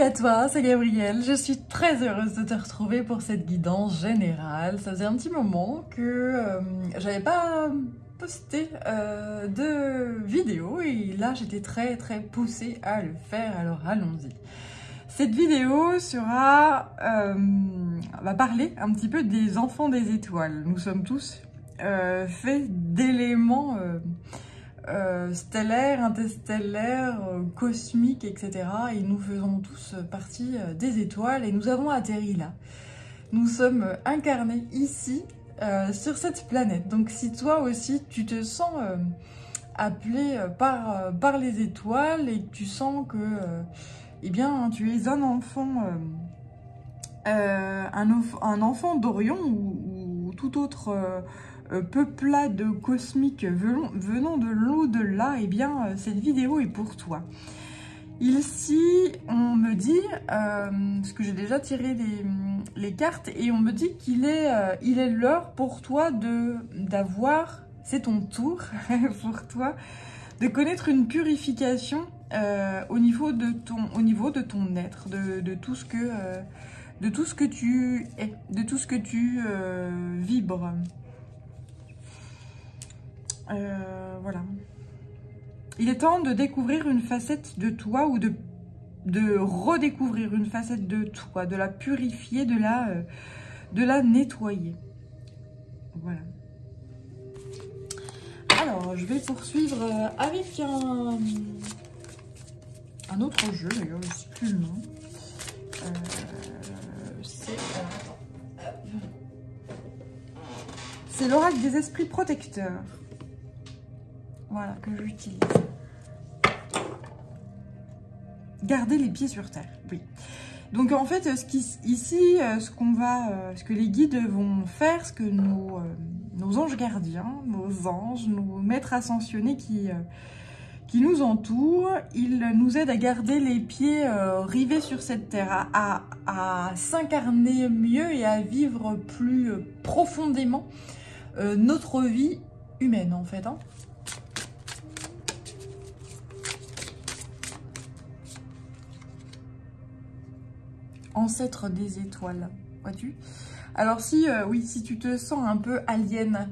à toi, c'est Gabrielle. Je suis très heureuse de te retrouver pour cette guidance générale. Ça faisait un petit moment que j'avais pas posté de vidéo et là j'étais très poussée à le faire, alors allons-y. Cette vidéo va parler un petit peu des enfants des étoiles. Nous sommes tous faits d'éléments stellaires, interstellaires, cosmiques, etc. Et nous faisons tous partie des étoiles et nous avons atterri là. Nous sommes incarnés ici, sur cette planète. Donc si toi aussi tu te sens appelé par les étoiles et que tu sens que eh bien, tu es un enfant, un enfant d'Orion ou tout autre peuplade cosmique venant de l'au-delà, eh bien, cette vidéo est pour toi. Ici, on me dit, parce que j'ai déjà tiré les cartes, et on me dit qu'il est l'heure pour toi d'avoir, c'est ton tour pour toi, de connaître une purification au niveau de ton être, de tout ce que tu es, de tout ce que tu vibres. Voilà. Il est temps de découvrir une facette de toi ou de redécouvrir une facette de toi, de la purifier, de la nettoyer. Voilà. Alors, je vais poursuivre avec un autre jeu, d'ailleurs, je ne sais plus le nom. C'est l'oracle des esprits protecteurs. Voilà, que j'utilise. Garder les pieds sur terre, oui. Donc en fait, ce que les guides vont faire, ce que nos anges gardiens, nos anges, nos maîtres ascensionnés qui nous entourent, ils nous aident à garder les pieds rivés sur cette terre, à s'incarner mieux et à vivre plus profondément notre vie humaine en fait. Hein. Ancêtre des étoiles, vois-tu? Alors oui, si tu te sens un peu alien,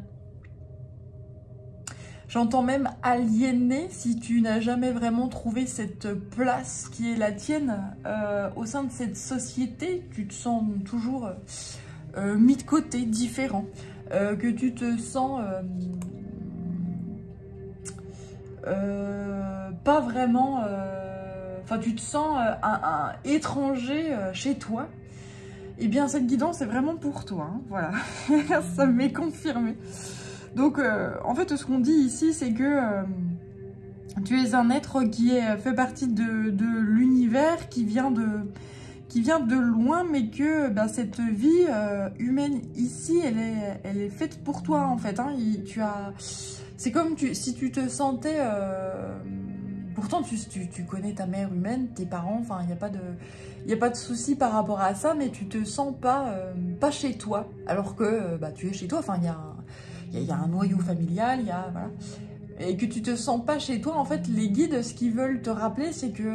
j'entends même aliéné si tu n'as jamais vraiment trouvé cette place qui est la tienne au sein de cette société, tu te sens toujours mis de côté, différent, que tu te sens pas vraiment... Enfin, tu te sens un étranger chez toi. Eh bien, cette guidance est vraiment pour toi. Hein, voilà, ça m'est confirmé. Donc, en fait, ce qu'on dit ici, c'est que tu es un être qui fait partie de l'univers, qui vient de loin, mais que cette vie humaine ici, elle est faite pour toi, en fait. Hein, c'est comme si tu te sentais... Pourtant, tu connais ta mère humaine, tes parents, enfin, il n'y a pas de souci par rapport à ça, mais tu te sens pas chez toi, alors que tu es chez toi, enfin, il y a un noyau familial, voilà. Et que tu te sens pas chez toi, en fait, les guides, ce qu'ils veulent te rappeler, c'est que,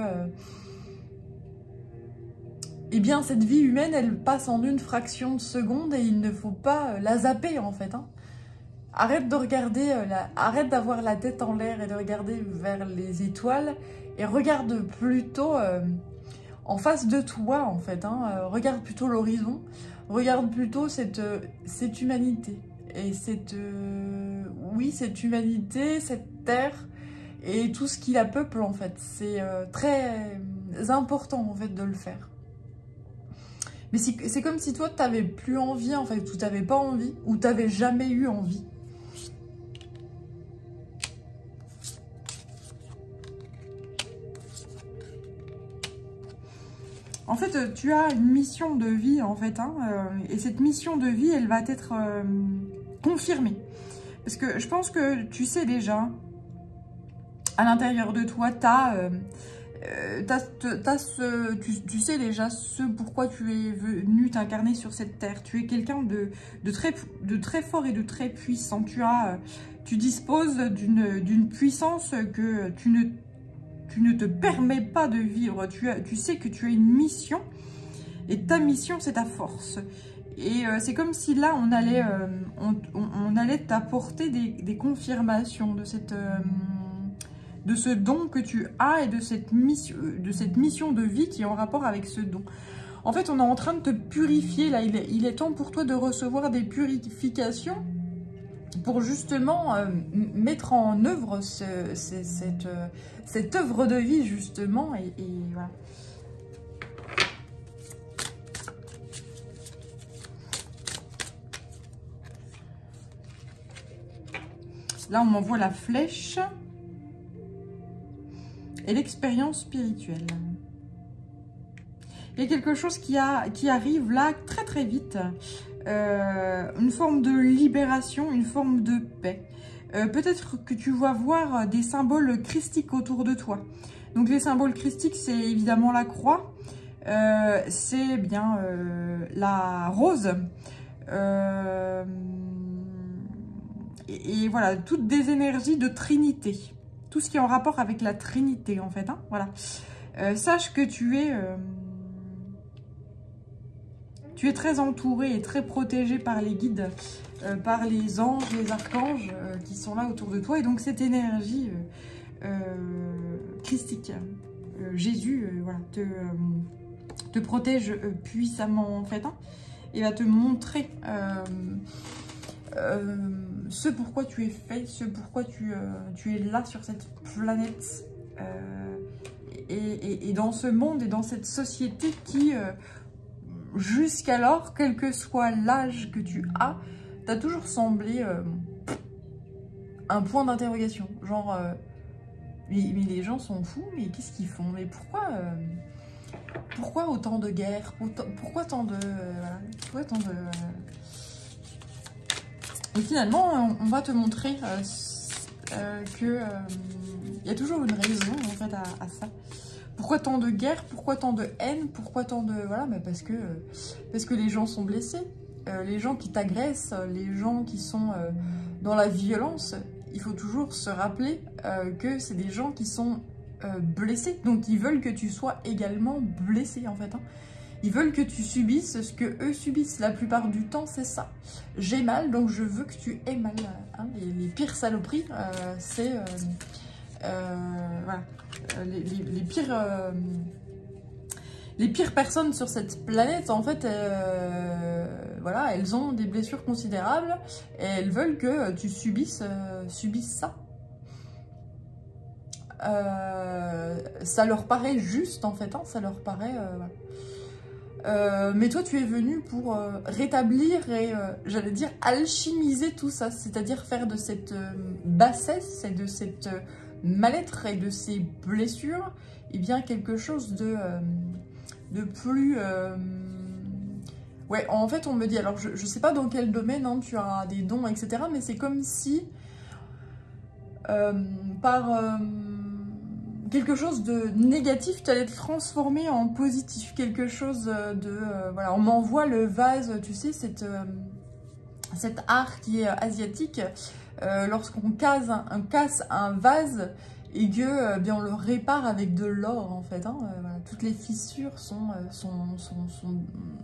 eh bien, cette vie humaine, elle passe en une fraction de seconde et il ne faut pas la zapper, en fait, hein. Arrête de regarder, arrête d'avoir la tête en l'air et de regarder vers les étoiles et regarde plutôt en face de toi en fait. Hein, regarde plutôt l'horizon, regarde plutôt cette humanité et cette humanité, cette terre et tout ce qui la peuple en fait. C'est très important en fait de le faire. Mais c'est comme si toi tu n'avais plus envie en fait, ou tu n'avais pas envie, ou tu n'avais jamais eu envie. En fait, tu as une mission de vie, en fait, hein, et cette mission de vie, elle va être confirmée. Parce que je pense que tu sais déjà, à l'intérieur de toi, tu sais déjà ce pourquoi tu es venu t'incarner sur cette terre. Tu es quelqu'un de très fort et de très puissant. Tu disposes d'une puissance que ne te permets pas de vivre. Tu sais que tu as une mission et ta mission, c'est ta force. Et c'est comme si là, on allait t'apporter des confirmations de de ce don que tu as et de cette mission de vie qui est en rapport avec ce don. En fait, on est en train de te purifier. Là, il est temps pour toi de recevoir des purifications pour justement mettre en œuvre cette œuvre de vie, justement. Et voilà. Là, on m'envoie la flèche et l'expérience spirituelle. Il y a quelque chose qui arrive là très très vite. Une forme de libération, une forme de paix. Peut-être que tu vas voir des symboles christiques autour de toi. Donc les symboles christiques, c'est évidemment la croix. C'est bien la rose. Et voilà, toutes des énergies de Trinité. Tout ce qui est en rapport avec la Trinité, en fait. Hein, voilà. Sache que tu es très entouré et très protégé par les guides, par les anges, les archanges qui sont là autour de toi. Et donc, cette énergie christique, Jésus, voilà, te protège puissamment, en fait. Hein, et va te montrer ce pourquoi tu es fait, ce pourquoi tu es là sur cette planète et dans ce monde et dans cette société qui, jusqu'alors, quel que soit l'âge que tu as, t'as toujours semblé un point d'interrogation. Genre, mais les gens sont fous, mais qu'est-ce qu'ils font? Mais pourquoi autant de guerres? Pourquoi tant de... pourquoi tant de... Et finalement, on va te montrer que y a toujours une raison en fait à ça. Pourquoi tant de guerre? Pourquoi tant de haine? Pourquoi tant de... Voilà, mais parce que les gens sont blessés. Les gens qui t'agressent, les gens qui sont dans la violence, il faut toujours se rappeler que c'est des gens qui sont blessés. Donc ils veulent que tu sois également blessé en fait. Hein. Ils veulent que tu subisses ce que eux subissent. La plupart du temps, c'est ça. J'ai mal, donc je veux que tu aies mal. Hein. Les pires saloperies, c'est... voilà. Les pires personnes sur cette planète, en fait, voilà, elles ont des blessures considérables et elles veulent que tu subisses ça. Ça leur paraît juste, en fait. Hein, ça leur paraît... voilà. Mais toi, tu es venu pour rétablir et, j'allais dire, alchimiser tout ça. C'est-à-dire faire de cette bassesse et de cette mal-être et de ces blessures, eh bien, quelque chose de plus... Ouais, en fait, on me dit... Alors, je ne sais pas dans quel domaine hein, tu as des dons, etc. Mais c'est comme si, par... quelque chose de négatif, tu allais te transformer en positif, quelque chose de... voilà, on m'envoie le vase, tu sais, cet art qui est asiatique, lorsqu'on casse un vase et que bien on le répare avec de l'or, en fait. Hein, voilà, toutes les fissures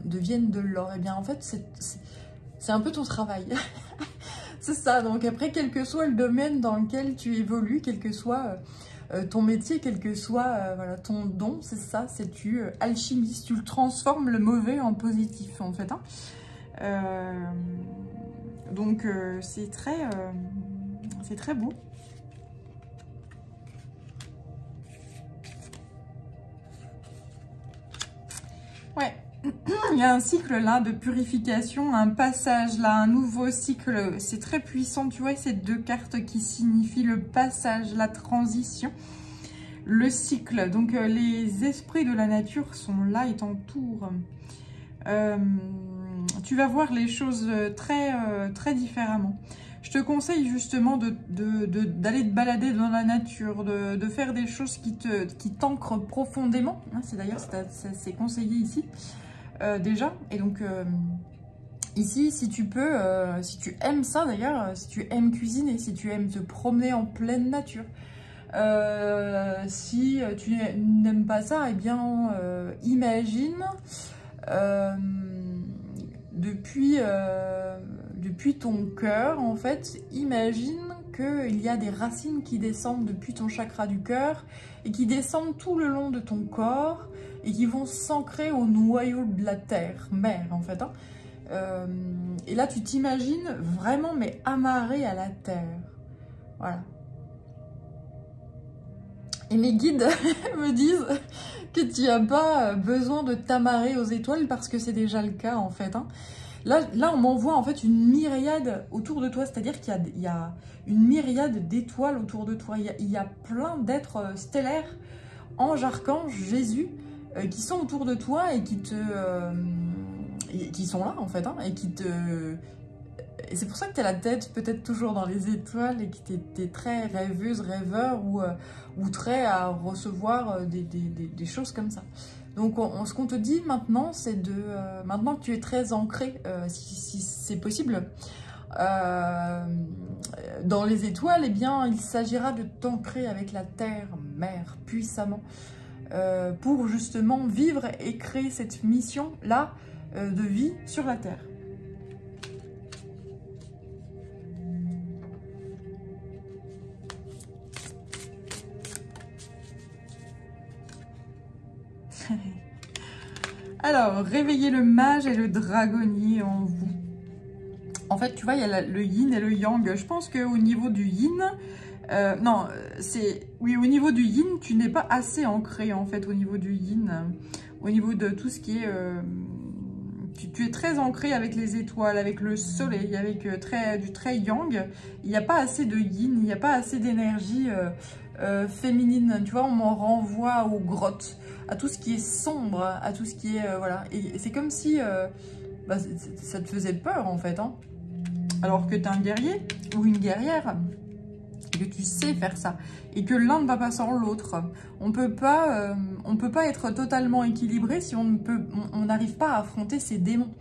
deviennent de l'or. Et bien, en fait, c'est un peu ton travail. C'est ça, donc après, quel que soit le domaine dans lequel tu évolues, quel que soit... ton métier, quel que soit voilà, ton don, c'est ça, c'est tu alchimises, tu le transformes le mauvais en positif en fait. Hein. Donc c'est très beau. Ouais, il y a un cycle là de purification, un passage là, un nouveau cycle, c'est très puissant, tu vois, ces deux cartes qui signifient le passage, la transition, le cycle. Donc les esprits de la nature sont là et t'entourent. Tu vas voir les choses très différemment. Je te conseille justement d'aller te balader dans la nature, de faire des choses qui t'ancrent profondément. C'est d'ailleurs, c'est conseillé ici. Déjà, et donc ici, si tu peux, si tu aimes ça d'ailleurs, si tu aimes cuisiner, si tu aimes te promener en pleine nature, Si tu n'aimes pas ça, eh bien, imagine depuis ton cœur, en fait, imagine qu'il y a des racines qui descendent depuis ton chakra du cœur et qui descendent tout le long de ton corps et qui vont s'ancrer au noyau de la terre, mère, en fait. Hein. Et là, tu t'imagines vraiment, mais amarré à la terre. Voilà. Et mes guides me disent que tu n'as pas besoin de t'amarrer aux étoiles parce que c'est déjà le cas, en fait. Hein. Là, on m'envoie en fait une myriade autour de toi, c'est-à-dire qu'il y a une myriade d'étoiles autour de toi. Il y a plein d'êtres stellaires, anges, archanges, Jésus, qui sont autour de toi et qui sont là, en fait, hein, et qui te... Et c'est pour ça que tu as la tête peut-être toujours dans les étoiles et que tu es très rêveuse, rêveur ou très à recevoir des choses comme ça. Donc ce qu'on te dit maintenant, c'est maintenant que tu es très ancré, si c'est possible, dans les étoiles, eh bien il s'agira de t'ancrer avec la terre, mère, puissamment, pour justement vivre et créer cette mission-là de vie sur la terre. Alors, réveillez le mage et le dragonnier en vous. En fait, tu vois, il y a le yin et le yang. Je pense qu'au niveau du yin... Oui, au niveau du yin, tu n'es pas assez ancré, en fait, au niveau du yin. Au niveau de tout ce qui est... Tu es très ancré avec les étoiles, avec le soleil, avec du très yang. Il n'y a pas assez de yin, il n'y a pas assez d'énergie féminine. Tu vois, on m'en renvoie aux grottes, à tout ce qui est sombre, à tout ce qui est... voilà. Et c'est comme si ça te faisait peur, en fait. Hein. Alors que tu es un guerrier ou une guerrière, et que tu sais faire ça, et que l'un ne va pas sans l'autre. On peut pas être totalement équilibré si on n'arrive pas à affronter ses démons.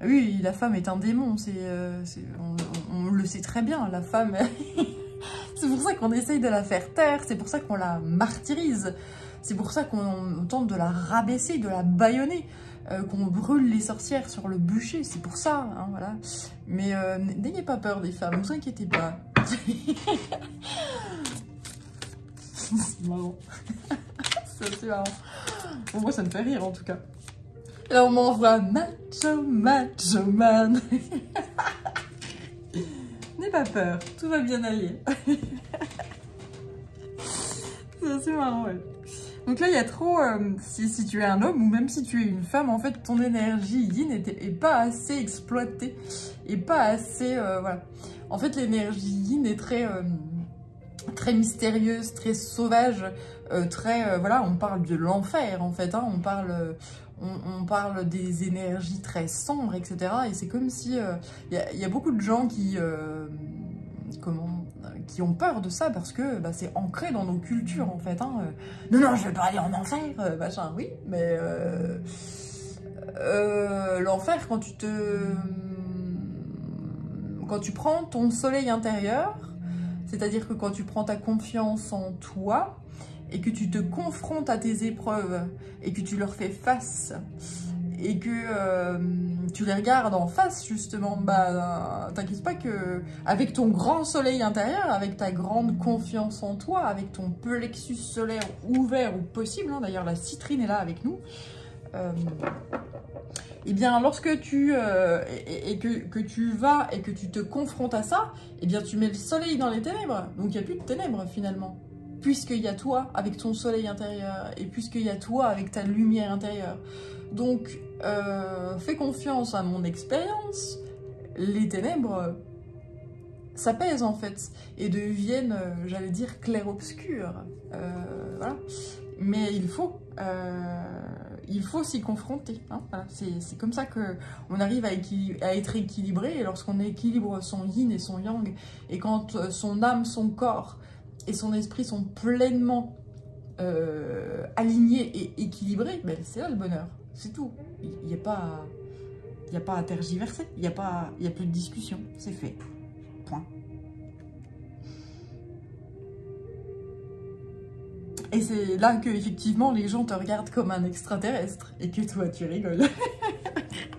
Oui, la femme est un démon, on le sait très bien, la femme... C'est pour ça qu'on essaye de la faire taire, c'est pour ça qu'on la martyrise, c'est pour ça qu'on tente de la rabaisser, de la bâillonner, qu'on brûle les sorcières sur le bûcher, c'est pour ça, hein, voilà. Mais n'ayez pas peur des femmes, ne vous inquiétez pas. C'est marrant. C'est marrant. Bon, moi, ça me fait rire, en tout cas. Et là, on m'envoie macho, macho man. N'aie pas peur, tout va bien aller. C'est assez marrant, ouais. Donc là, il y a trop... si tu es un homme ou même si tu es une femme, en fait, ton énergie yin est pas assez exploitée. Et pas assez... voilà. En fait, l'énergie yin est très mystérieuse, très sauvage, voilà, on parle de l'enfer, en fait. Hein, on parle des énergies très sombres, etc. Et c'est comme si... Il y a beaucoup de gens qui ont peur de ça parce que c'est ancré dans nos cultures, en fait. Hein. Non, je vais pas aller en enfer, machin, oui, mais l'enfer, quand tu prends ton soleil intérieur, c'est-à-dire que quand tu prends ta confiance en toi et que tu te confrontes à tes épreuves et que tu leur fais face et que tu les regardes en face, justement, t'inquiète pas que avec ton grand soleil intérieur, avec ta grande confiance en toi, avec ton plexus solaire ouvert ou possible, hein, d'ailleurs la citrine est là avec nous, et bien lorsque tu que tu vas et que tu te confrontes à ça, et bien tu mets le soleil dans les ténèbres, donc il n'y a plus de ténèbres finalement, puisqu'il y a toi avec ton soleil intérieur et puisqu'il y a toi avec ta lumière intérieure. Donc, fais confiance à mon expérience, les ténèbres s'apaisent en fait et deviennent, j'allais dire, clair-obscur. Voilà. Mais il faut s'y confronter. Hein, voilà. C'est comme ça qu'on arrive à être équilibré, et lorsqu'on équilibre son yin et son yang, et quand son âme, son corps et son esprit sont pleinement alignés et équilibrés, c'est là le bonheur. C'est tout. Il n'y a pas à tergiverser. Il n'y a plus de discussion. C'est fait. Point. Et c'est là que effectivement les gens te regardent comme un extraterrestre et que toi tu rigoles.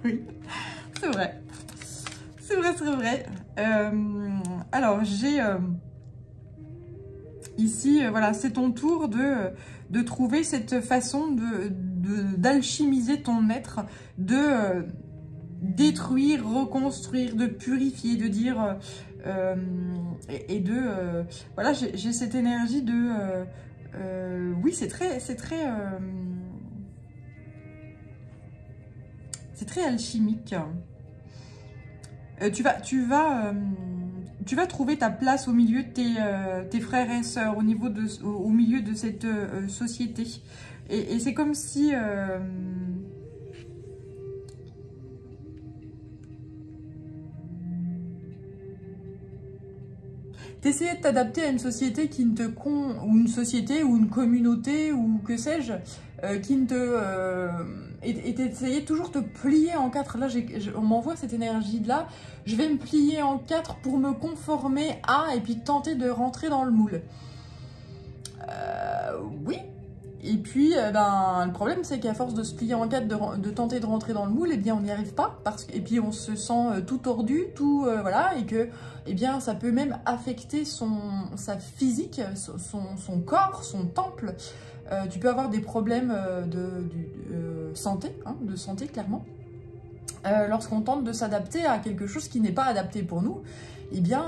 Oui, c'est vrai. C'est vrai, c'est vrai. Alors j'ai ici, voilà, c'est ton tour de trouver cette façon d'alchimiser ton être, de détruire, reconstruire, de purifier, de dire... voilà, j'ai cette énergie de... oui, c'est très alchimique. Tu vas trouver ta place au milieu de tes frères et sœurs, au milieu de cette société. Et c'est comme si... t'essayais de t'adapter à une société qui ne te ou une société ou une communauté ou que sais-je, qui ne te... et t'essayais toujours de te plier en quatre. Là, on m'envoie cette énergie-là. Je vais me plier en quatre pour me conformer à et puis tenter de rentrer dans le moule. Oui. Et puis, le problème, c'est qu'à force de se plier en quatre, de tenter de rentrer dans le moule, eh bien, on n'y arrive pas. Et puis, on se sent tout tordu, voilà, et que, eh bien, ça peut même affecter sa physique, son corps, son temple. Tu peux avoir des problèmes de santé, hein, clairement. Lorsqu'on tente de s'adapter à quelque chose qui n'est pas adapté pour nous, eh bien,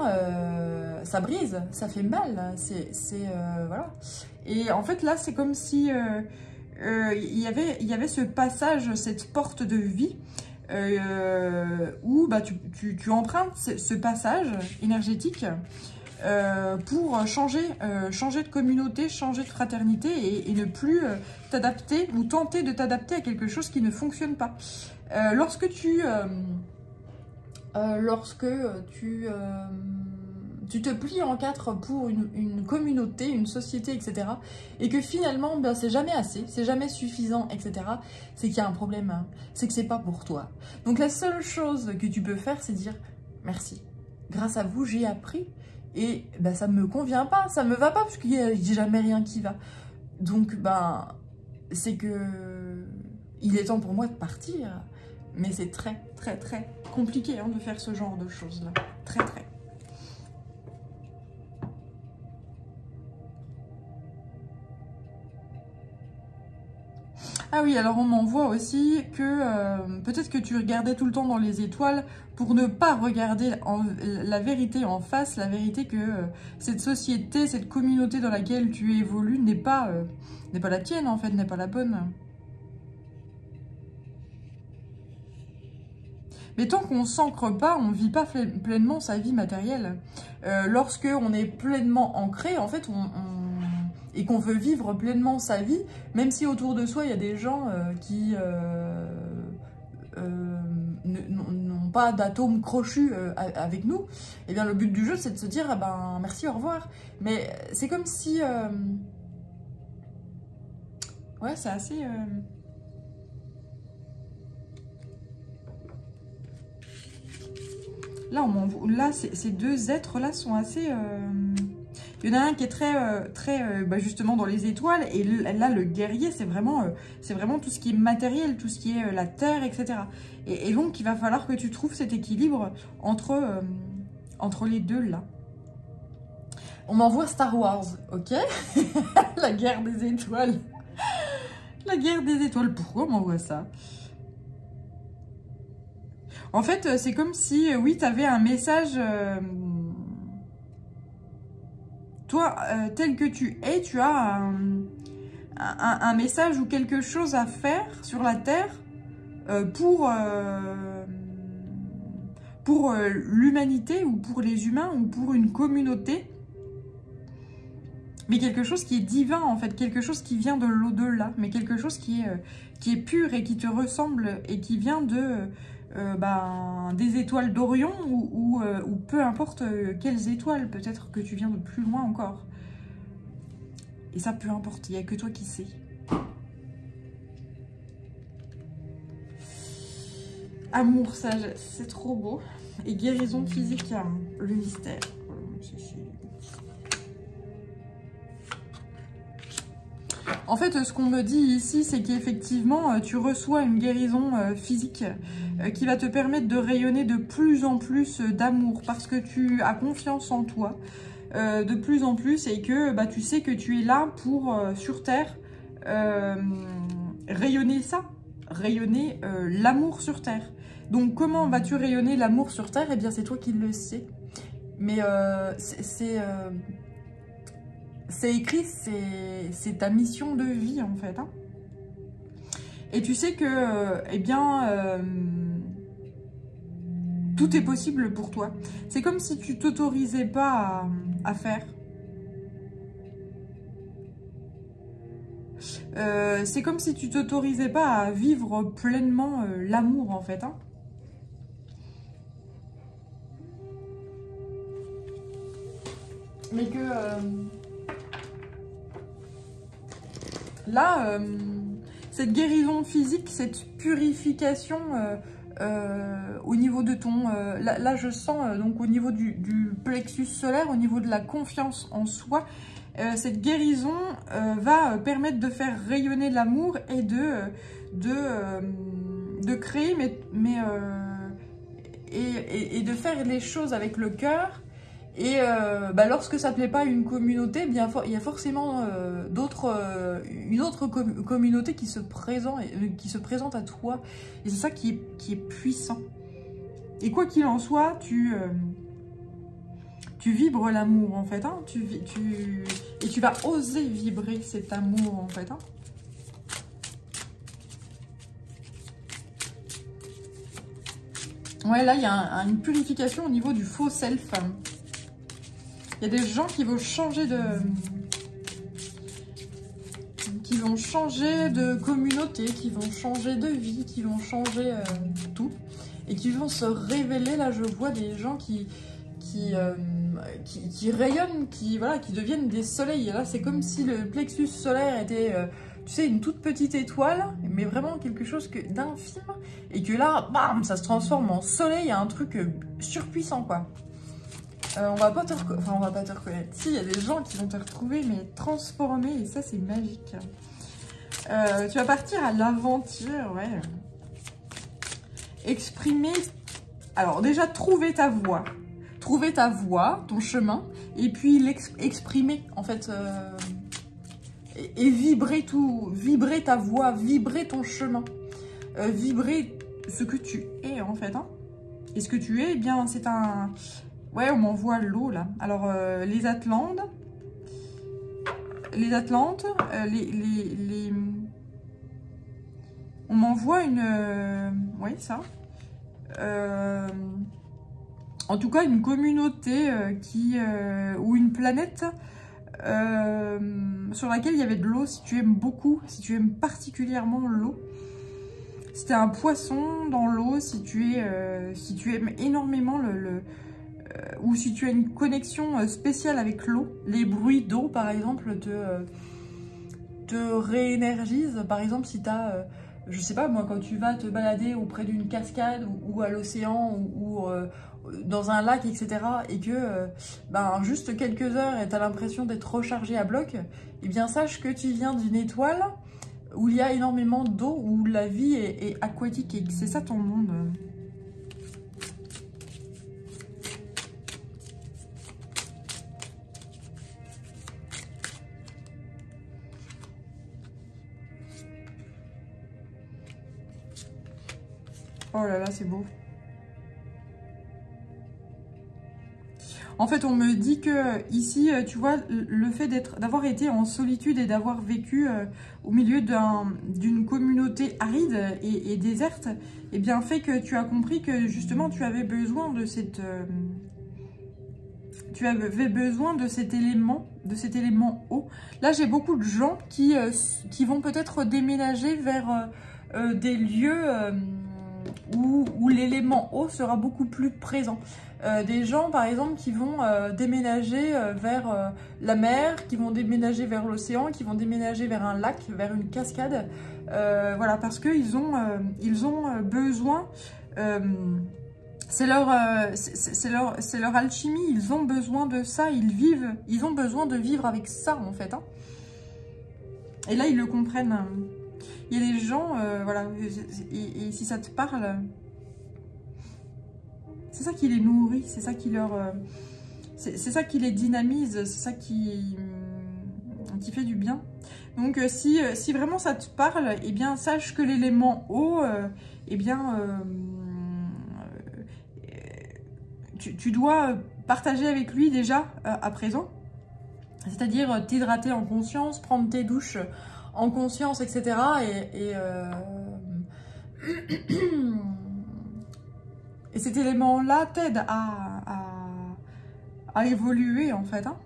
ça brise, ça fait mal, voilà. Et en fait, là, c'est comme si il y avait ce passage, cette porte de vie, où bah, tu empruntes ce passage énergétique pour changer de communauté, changer de fraternité et ne plus t'adapter ou tenter de t'adapter à quelque chose qui ne fonctionne pas. Lorsque tu te plies en quatre pour une communauté, une société, etc. et que finalement, ben, c'est jamais assez, c'est jamais suffisant, etc. c'est qu'il y a un problème, hein. C'est que c'est pas pour toi. Donc la seule chose que tu peux faire, c'est dire merci. Grâce à vous, j'ai appris et ben, ça me convient pas, ça me va pas parce qu'il n'y a jamais rien qui va. Donc ben, c'est que il est temps pour moi de partir. Mais c'est très compliqué hein, de faire ce genre de choses-là. Très. Ah oui, alors on m'envoie aussi que peut-être que tu regardais tout le temps dans les étoiles pour ne pas regarder la vérité en face, la vérité que cette société, cette communauté dans laquelle tu évolues n'est pas la tienne en fait, n'est pas la bonne. Mais tant qu'on ne s'ancre pas, on ne vit pas pleinement sa vie matérielle. Lorsque on est pleinement ancré, en fait, et qu'on veut vivre pleinement sa vie, même si autour de soi, il y a des gens qui n'ont pas d'atomes crochus avec nous, et bien le but du jeu, c'est de se dire, ah ben, merci, au revoir. Mais c'est comme si... ouais, c'est assez... Là, ces deux êtres-là sont assez... Il y en a un qui est très bah justement dans les étoiles. Et là, le guerrier, c'est vraiment tout ce qui est matériel, tout ce qui est la terre, etc. Et donc, il va falloir que tu trouves cet équilibre entre les deux, là. On m'envoie Star Wars, ok? La guerre des étoiles. La guerre des étoiles. Pourquoi on m'envoie ça? En fait, c'est comme si, oui, tu avais un message... toi, tel que tu es, tu as un message ou quelque chose à faire sur la Terre pour l'humanité ou pour les humains ou pour une communauté. Mais quelque chose qui est divin, en fait. Quelque chose qui vient de l'au-delà. Mais quelque chose qui est pur et qui te ressemble et qui vient des étoiles d'Orion ou peu importe quelles étoiles, peut-être que tu viens de plus loin encore. Et ça, peu importe, il n'y a que toi qui sais. Amour, sage, c'est trop beau. Et guérison physique, le mystère. En fait, ce qu'on me dit ici, c'est qu'effectivement, tu reçois une guérison physique qui va te permettre de rayonner de plus en plus d'amour parce que tu as confiance en toi de plus en plus et que bah, tu sais que tu es là pour, sur Terre, rayonner ça, rayonner l'amour sur Terre. Donc, comment vas-tu rayonner l'amour sur Terre? Eh bien, c'est toi qui le sais. Mais c'est écrit, c'est ta mission de vie en fait. Hein. Et tu sais que, eh bien, tout est possible pour toi. C'est comme si tu t'autorisais pas à faire. C'est comme si tu t'autorisais pas à vivre pleinement l'amour en fait. Hein. Mais que... là, cette guérison physique, cette purification au niveau de ton... là, je sens donc au niveau du plexus solaire, au niveau de la confiance en soi, cette guérison va permettre de faire rayonner l'amour et de créer, et de faire les choses avec le cœur. Et bah, lorsque ça ne plaît pas à une communauté, bien, il y a forcément une autre communauté qui se présente à toi. Et c'est ça qui est puissant. Et quoi qu'il en soit, tu vibres l'amour en fait. Hein, et tu vas oser vibrer cet amour en fait. Hein. Ouais, là, il y a une purification au niveau du faux self. Il y a des gens qui vont changer de communauté, qui vont changer de vie, qui vont changer tout. Et qui vont se révéler. Là, je vois des gens qui rayonnent, qui deviennent des soleils. Et là, c'est comme si le plexus solaire était, tu sais, une toute petite étoile, mais vraiment quelque chose d'infime. Et que là, bam, ça se transforme en soleil, un truc surpuissant, quoi. On va pas te reconnaître. Si, il y a des gens qui vont te retrouver, mais transformés, et ça, c'est magique. Tu vas partir à l'aventure, ouais. Exprimer... Alors, déjà, trouver ta voie. Trouver ta voie, ton chemin, et puis l'exprimer, en fait. Et vibrer tout. Vibrer ta voie, vibrer ton chemin. Vibrer ce que tu es, en fait. Hein. Et ce que tu es, eh bien, c'est un... Ouais, on m'envoie l'eau, là. Alors, les Atlantes, on m'envoie une... oui, ça. En tout cas, une communauté ou une planète sur laquelle il y avait de l'eau, si tu aimes beaucoup, si tu aimes particulièrement l'eau. Si tu es un poisson dans l'eau, si tu aimes énormément ou si tu as une connexion spéciale avec l'eau, les bruits d'eau par exemple te réénergisent. Par exemple, si tu as, je sais pas moi, quand tu vas te balader auprès d'une cascade ou à l'océan ou dans un lac, etc. et que ben, juste quelques heures et tu as l'impression d'être rechargé à bloc, eh bien sache que tu viens d'une étoile où il y a énormément d'eau, où la vie est aquatique et que c'est ça ton monde. Oh là là, c'est beau. En fait, on me dit que ici, tu vois, le fait d'avoir été en solitude et d'avoir vécu au milieu d'une communauté aride et déserte, eh bien, fait que tu as compris que justement, tu avais besoin de cet élément eau. Là, j'ai beaucoup de gens qui vont peut-être déménager vers des lieux où l'élément eau sera beaucoup plus présent. Des gens, par exemple, qui vont déménager vers la mer, qui vont déménager vers l'océan, qui vont déménager vers un lac, vers une cascade. Voilà, parce qu'ils ont besoin... c'est leur alchimie, ils ont besoin de ça, ils ont besoin de vivre avec ça, en fait. Hein. Et là, ils le comprennent. Il y a des gens, voilà, et si ça te parle, c'est ça qui les nourrit, c'est ça qui leur... c'est ça qui les dynamise, c'est ça qui fait du bien. Donc si vraiment ça te parle, eh bien sache que l'élément eau, eh bien tu dois partager avec lui déjà à présent. C'est-à-dire t'hydrater en conscience, prendre tes douches en conscience, etc. Et cet élément-là t'aide à évoluer en fait. Hein.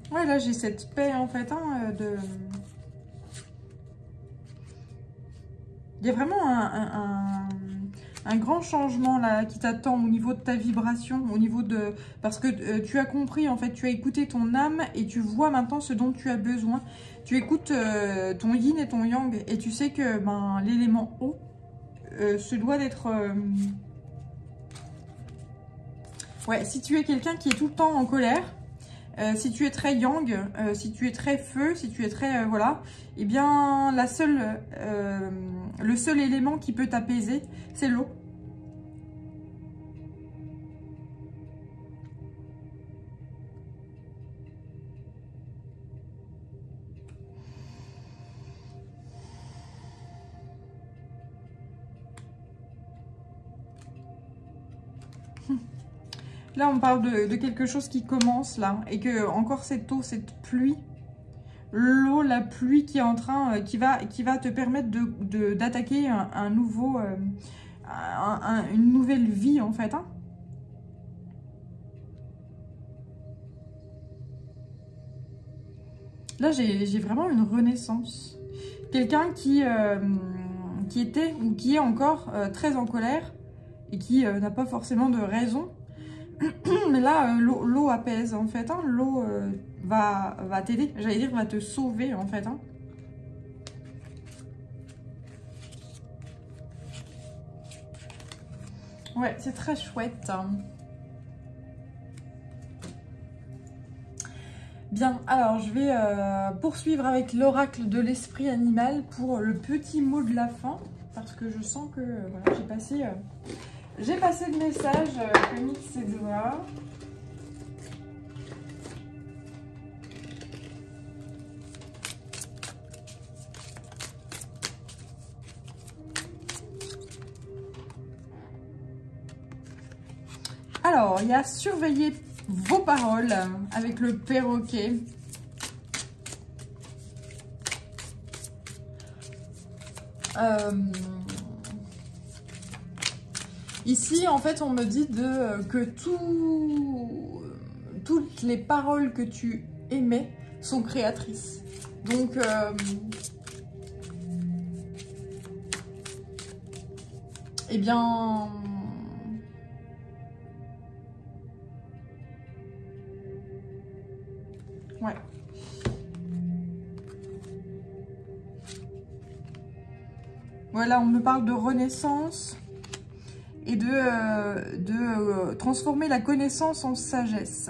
Ouais, là j'ai cette paix en fait. Hein, Il y a vraiment un grand changement là qui t'attend au niveau de ta vibration, au niveau de... Parce que tu as compris, en fait, tu as écouté ton âme et tu vois maintenant ce dont tu as besoin. Tu écoutes ton yin et ton yang et tu sais que ben, l'élément eau se doit d'être... Ouais, si tu es quelqu'un qui est tout le temps en colère, si tu es très yang, si tu es très feu, si tu es très... voilà, eh bien, le seul élément qui peut t'apaiser, c'est l'eau. Là, on parle de quelque chose qui commence, là, et que encore cette eau, cette pluie, l'eau, la pluie qui est en train, qui va te permettre d'attaquer un nouveau, une nouvelle vie, en fait. Hein. Là, j'ai vraiment une renaissance. Quelqu'un qui était ou qui est encore très en colère et qui n'a pas forcément de raison. Mais là, l'eau apaise, en fait. Hein. L'eau va t'aider, j'allais dire, va te sauver, en fait. Hein. Ouais, c'est très chouette. Bien, alors je vais poursuivre avec l'oracle de l'esprit animal pour le petit mot de la fin. Parce que je sens que voilà, j'ai passé le message que Mix et doigts. Alors, il y a surveiller vos paroles avec le perroquet. Ici, en fait, on me dit que toutes les paroles que tu émets sont créatrices. Donc, eh bien... Ouais. Voilà, on me parle de renaissance et de transformer la connaissance en sagesse.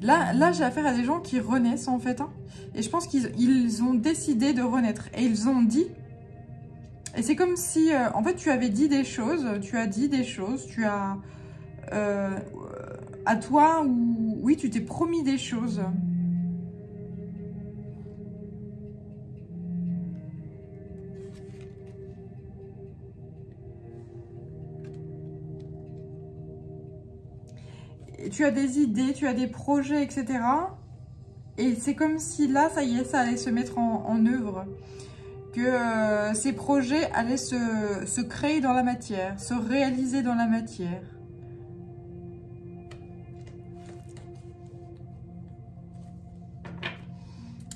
Là j'ai affaire à des gens qui renaissent en fait. Hein, et je pense qu'ils ont décidé de renaître. Et ils ont dit... Et c'est comme si, en fait, tu avais dit des choses, tu as à toi, ou oui, tu t'es promis des choses. Et tu as des idées, tu as des projets, etc. Et c'est comme si là, ça y est, ça allait se mettre en œuvre. Que ces projets allaient se créer dans la matière, se réaliser dans la matière.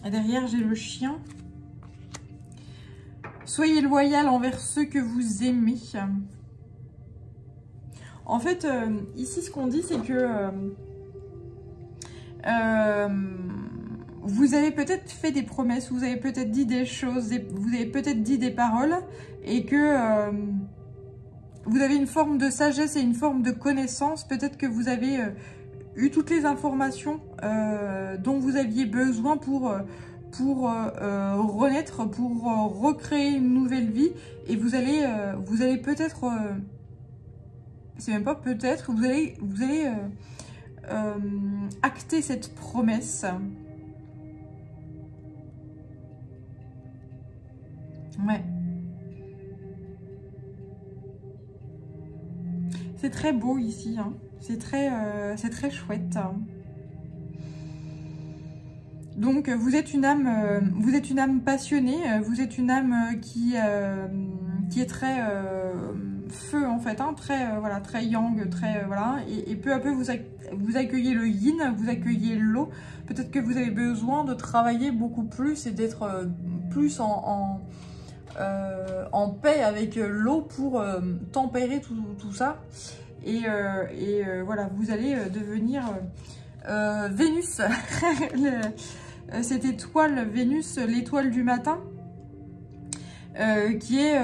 Et derrière, j'ai le chien. Soyez loyal envers ceux que vous aimez. En fait, ici, ce qu'on dit, c'est que vous avez peut-être fait des promesses, vous avez peut-être dit des choses, vous avez peut-être dit des paroles, et que vous avez une forme de sagesse et une forme de connaissance. Peut-être que vous avez eu toutes les informations dont vous aviez besoin pour renaître, pour recréer une nouvelle vie. Et vous allez peut-être, c'est même pas peut-être, vous allez acter cette promesse. Ouais. C'est très beau ici, hein. C'est très chouette. Donc vous êtes une âme passionnée, vous êtes une âme qui est très feu en fait, hein, très voilà, très yang, très voilà, et peu à peu vous accueillez le yin, vous accueillez l'eau. Peut-être que vous avez besoin de travailler beaucoup plus et d'être plus en paix avec l'eau pour tempérer tout ça. Et voilà, vous allez devenir Vénus, cette étoile Vénus, l'étoile du matin, qui est,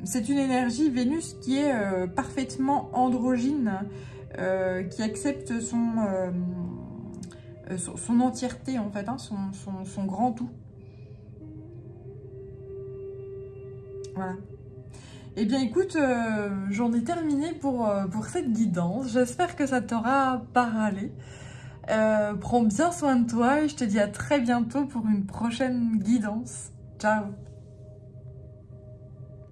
c'est une énergie Vénus qui est parfaitement androgyne, qui accepte son entièreté en fait, hein, son grand tout. Voilà. Eh bien écoute, j'en ai terminé pour cette guidance. J'espère que ça t'aura parlé. Prends bien soin de toi et je te dis à très bientôt pour une prochaine guidance. Ciao!